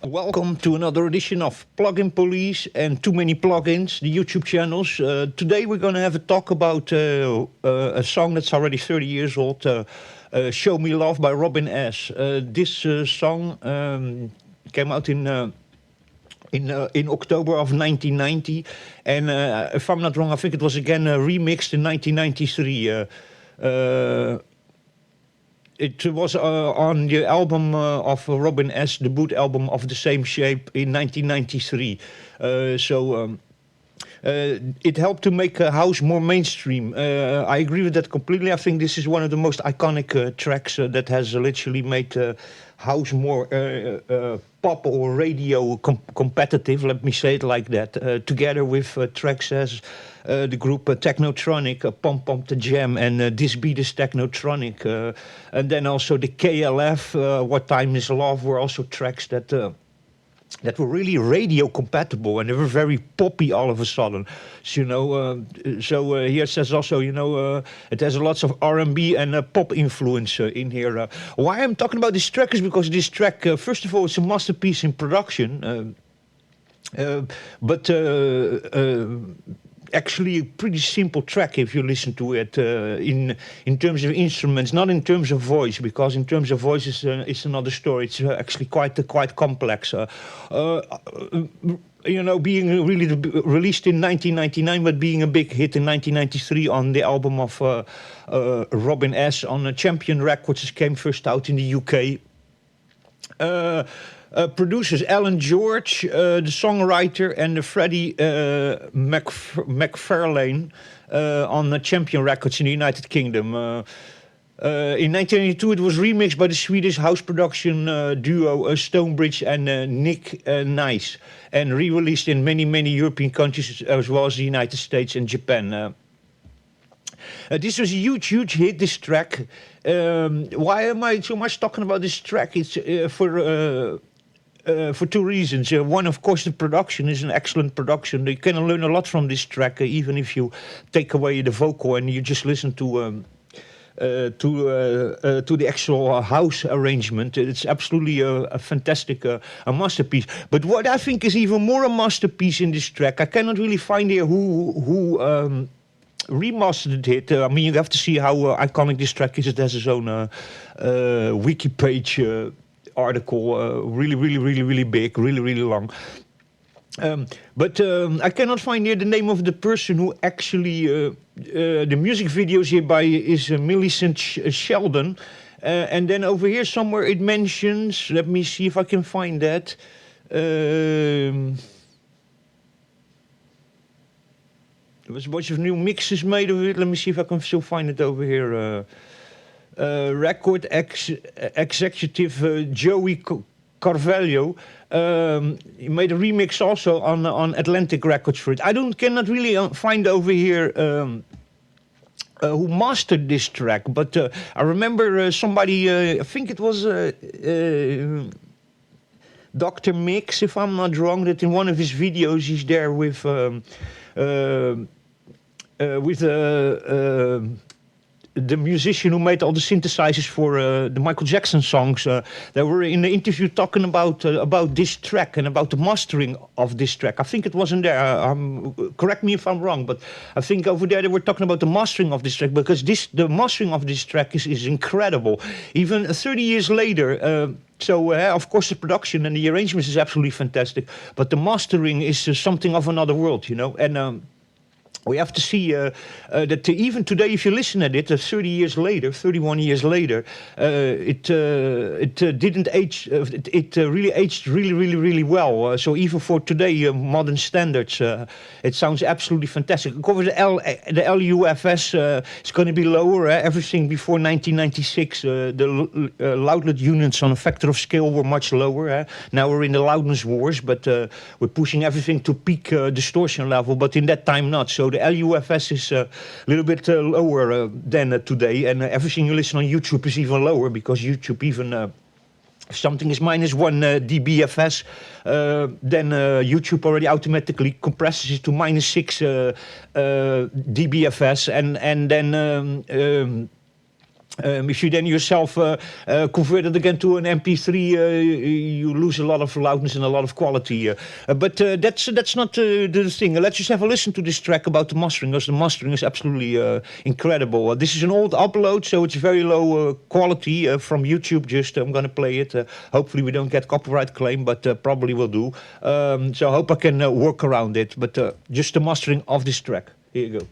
Welcome to another edition of Plugin Police and Too Many Plugins, the YouTube channels. Today we're going to have a talk about a song that's already 30 years old, Show Me Love by Robin S. This song came out in October of 1990, and if I'm not wrong, I think it was again remixed in 1993. It was on the album of Robin S., the debut album of the same shape in 1993. It helped to make house more mainstream. I agree with that completely. I think this is one of the most iconic tracks that has literally made house more pop or radio competitive, let me say it like that, together with tracks as the group Technotronic, Pom Pom the Jam, and This Beat is Technotronic. And then also the KLF, What Time is Love, were also tracks that were really radio compatible, and they were very poppy all of a sudden. So, here it says also, it has lots of R&B and pop influence in here. Why I'm talking about this track is because this track, first of all, it's a masterpiece in production, but actually a pretty simple track if you listen to it in terms of instruments, not in terms of voice, because in terms of voice it's another story. It's actually quite complex. Being really released in 1999, but being a big hit in 1993 on the album of Robin S. on Champion Records. It came first out in the UK. Producers Alan George, the songwriter, and Freddie McFarlane on Champion Records in the United Kingdom. In 1982, it was remixed by the Swedish house production duo Stonebridge and Nick Nice, and re-released in many European countries as well as the United States and Japan. This was a huge hit, this track. Why am I so much talking about this track? It's for two reasons. One, of course, the production is an excellent production. You can learn a lot from this track, even if you take away the vocal and you just listen to the actual house arrangement. It's absolutely a fantastic a masterpiece. But what I think is even more a masterpiece in this track, I cannot really find here who remastered it. I mean, you have to see how iconic this track is. It has its own wiki page article, really big, really long. But I cannot find here the name of the person who actually the music videos hereby is Millicent Sheldon, and then over here somewhere it mentions. Let me see if I can find that. There was a bunch of new mixes made of it. Let me see if I can still find it over here. Record executive Joey Carvalho. He made a remix also on Atlantic Records for it. Cannot really find over here who mastered this track, but I remember somebody. I think it was Dr. Mix, if I'm not wrong, that in one of his videos he's there with the musician who made all the synthesizers for the Michael Jackson songs. They were in the interview talking about this track and about the mastering of this track. I think it wasn't there. Correct me if I'm wrong, but I think over there they were talking about the mastering of this track, because the mastering of this track is incredible. Even 30 years later, of course, the production and the arrangements is absolutely fantastic, but the mastering is something of another world, and we have to see that even today, if you listen at it, 31 years later, it didn't age. It really aged really well. So even for today, modern standards, it sounds absolutely fantastic. Of course, the LUFS is going to be lower. Everything before 1996, the loudlet units on a factor of scale were much lower. Now we're in the loudness wars, but we're pushing everything to peak distortion level. But in that time, not so. The LUFS is a little bit lower than today, and everything you listen on YouTube is even lower, because YouTube even if something is -1 dBFS, then YouTube already automatically compresses it to -6 dBFS, and then If you then yourself convert it again to an MP3, you lose a lot of loudness and a lot of quality. But that's not the thing. Let's just have a listen to this track about the mastering, because the mastering is absolutely incredible. This is an old upload, so it's very low quality from YouTube. Just I'm going to play it. Hopefully we don't get copyright claim, but probably will do. So I hope I can work around it. But just the mastering of this track. Here you go.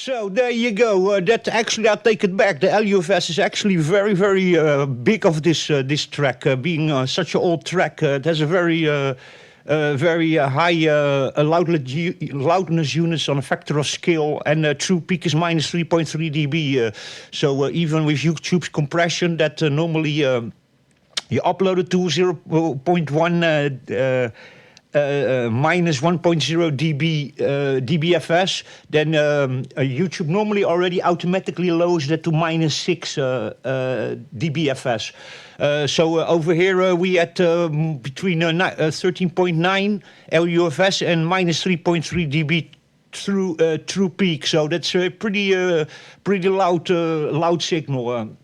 So there you go. That actually, I take it back. The LUFS is actually very, very big of this track, being such an old track. It has a very high loudness units on a factor of scale, and true peak is minus 3.3 dB. So even with YouTube's compression, that normally you upload it to 0.1 minus 1.0 dB dBFS, then YouTube normally already automatically lowers that to minus 6 dBFS. So over here we at between 13.9 LUFS and minus 3.3 dB through peak. So that's a pretty loud signal.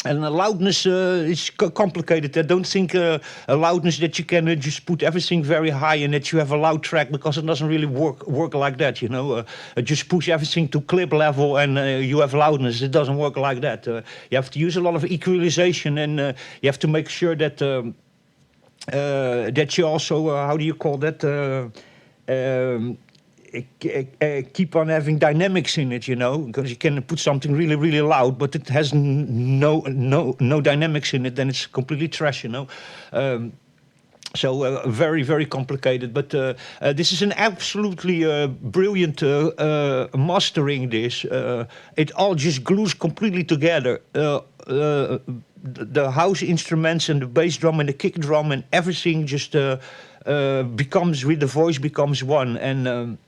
And the loudness is complicated. I don't think a loudness that you can just put everything very high and that you have a loud track, because it doesn't really work like that, you know. Just push everything to clip level and you have loudness. It doesn't work like that. You have to use a lot of equalization, and you have to make sure that that you also how do you call that? Keep on having dynamics in it, you know, because you can put something really loud, but it has no dynamics in it, then it's completely trash, you know. So very complicated, but this is an absolutely brilliant mastering. This it all just glues completely together. The house instruments and the bass drum and the kick drum and everything just becomes, with the voice, becomes one. And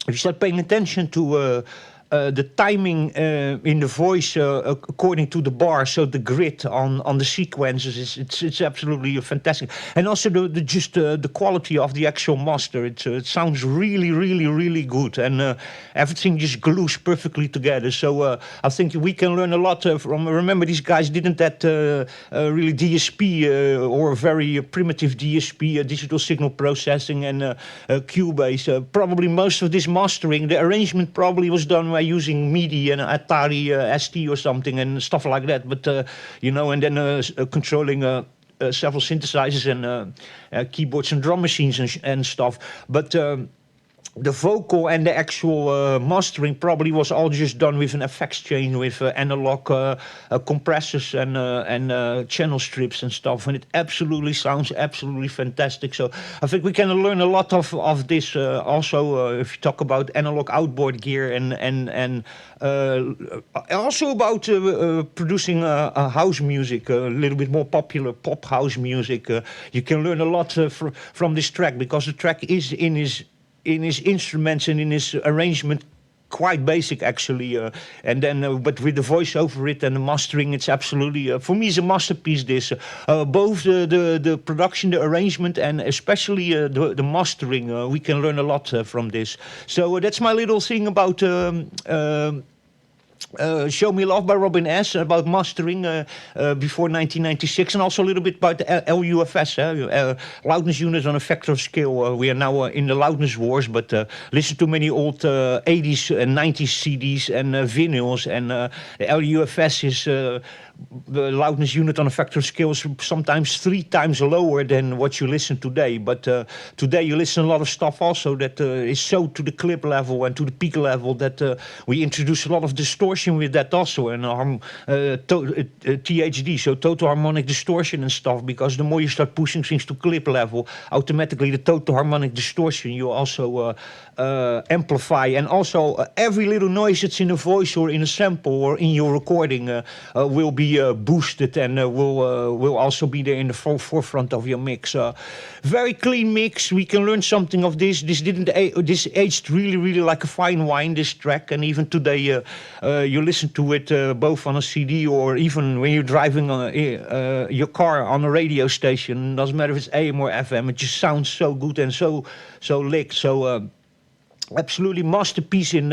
if you start paying attention to the timing in the voice according to the bar, so the grid on the sequences, it's absolutely fantastic. And also the quality of the actual master. It sounds really good, and everything just glues perfectly together. So I think we can learn a lot from. Remember, these guys didn't that really DSP or very primitive DSP, digital signal processing, and Cubase. Probably most of this mastering, the arrangement probably was done by using MIDI and Atari ST or something and stuff like that, but you know, and then controlling several synthesizers and keyboards and drum machines and stuff. But the vocal and the actual mastering probably was all just done with an effects chain with analog compressors and channel strips and stuff, and it absolutely sounds absolutely fantastic. So I think we can learn a lot of this also if you talk about analog outboard gear and also about producing house music, a little bit more popular pop house music. You can learn a lot from this track, because the track is in his instruments and in his arrangement quite basic, actually, and then but with the voice over it and the mastering, it's absolutely for me, it's a masterpiece. This both the production, the arrangement, and especially the mastering, we can learn a lot from this. So that's my little thing about Show Me Love by Robin S. about mastering before 1996, and also a little bit about the LUFS, loudness unit on a factor of scale. We are now in the loudness wars, but listen to many old 80s and 90s CDs and vinyls, and the LUFS is the loudness unit on a factor of scale is sometimes 3 times lower than what you listen today. But today you listen a lot of stuff also that is so to the clip level and to the peak level that we introduce a lot of distortion with that also, and THD, so total harmonic distortion and stuff, because the more you start pushing things to clip level, automatically the total harmonic distortion you also amplify, and also every little noise that's in a voice or in a sample or in your recording will be boosted and will also be there in the forefront of your mix. Very clean mix. We can learn something of this. This aged really like a fine wine, this track, and even today you listen to it both on a CD or even when you're driving your car on a radio station. Doesn't matter if it's AM or FM. It just sounds so good and so licked. So absolutely masterpiece in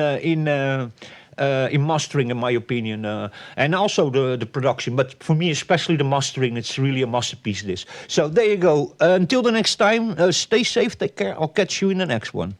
mastering, in my opinion, and also the production. But for me, especially the mastering, it's really a masterpiece. This. So there you go. Until the next time, stay safe, take care. I'll catch you in the next one.